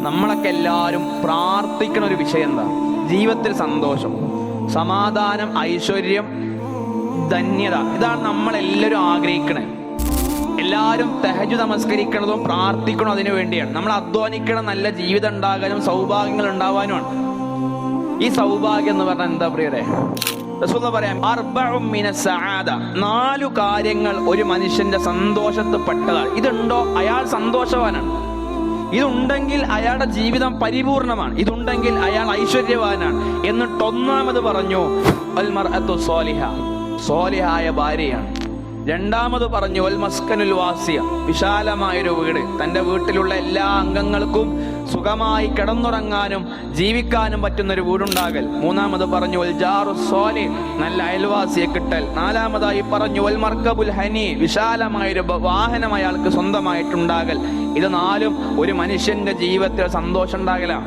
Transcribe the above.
നമ്മളൊക്കെ എല്ലാവരും പ്രാർത്ഥിക്കണ ഒരു വിഷയം എന്താ? ജീവിതത്തിൽ സന്തോഷം, സമാധാനം, ഐശ്വര്യം, ധന്യത. ഇതാണ് നമ്മളെല്ലാവരും ആഗ്രഹിക്കണേ. എല്ലാവരും തഹജ്ജുദ് നമസ്കരിക്കണതും പ്രാർത്ഥിക്കണതും അതിനു വേണ്ടിയാണ്. നമ്മൾ അധ്വാനിക്കണം നല്ല ജീവിതം ഉണ്ടാകാനും സൗഭാഗ്യങ്ങൾ ഉണ്ടാവാനുമാണ്. ഈ സൗഭാഗ്യം എന്ന് പറഞ്ഞാൽ എന്താ പ്രിയരെ? റസൂലുള്ളാഹി പറയാം, അർബഉ മിന സആദ, 4 കാര്യങ്ങൾ ഒരു മനുഷ്യന്റെ സന്തോഷത്തിൽ പെട്ടതാണ്. ഇതുണ്ടോ അയാൾ സന്തോഷവാനാണ്. ഇതുണ്ടെങ്കിൽ അയാളുടെ ജീവിതം പരിപൂർണമാണ്. ഇതുണ്ടെങ്കിൽ അയാൾ ഐശ്വര്യവാനാണ്. എന്നിട്ട് ഒന്നാമത് പറഞ്ഞു അൽ മർഅത്തു സ്വാലിഹ, സ്വാലിഹായ ഭാര്യയാണ്. രണ്ടാമത് പറഞ്ഞു അൽ മസ്കനുൽ വാസിയ, വിശാലമായൊരു വീട്. തൻ്റെ വീട്ടിലുള്ള എല്ലാ അംഗങ്ങൾക്കും സുഖമായി കിടന്നുറങ്ങാനും ജീവിക്കാനും പറ്റുന്നൊരു വീടുണ്ടാകൽ. മൂന്നാമത് പറഞ്ഞു അൽ ജാറു സ്വാലിഹ്, നല്ല അയൽവാസിയെ കിട്ടൽ. നാലാമതായി പറഞ്ഞു അൽ മർക്കബുൽ ഹനി, വിശാലമായൊരു വാഹനം അയാൾക്ക് സ്വന്തമായിട്ടുണ്ടാകൽ. ഇത് 4 ഒരു മനുഷ്യന്റെ ജീവിതത്തിൽ സന്തോഷം ഉണ്ടാകലാണ്.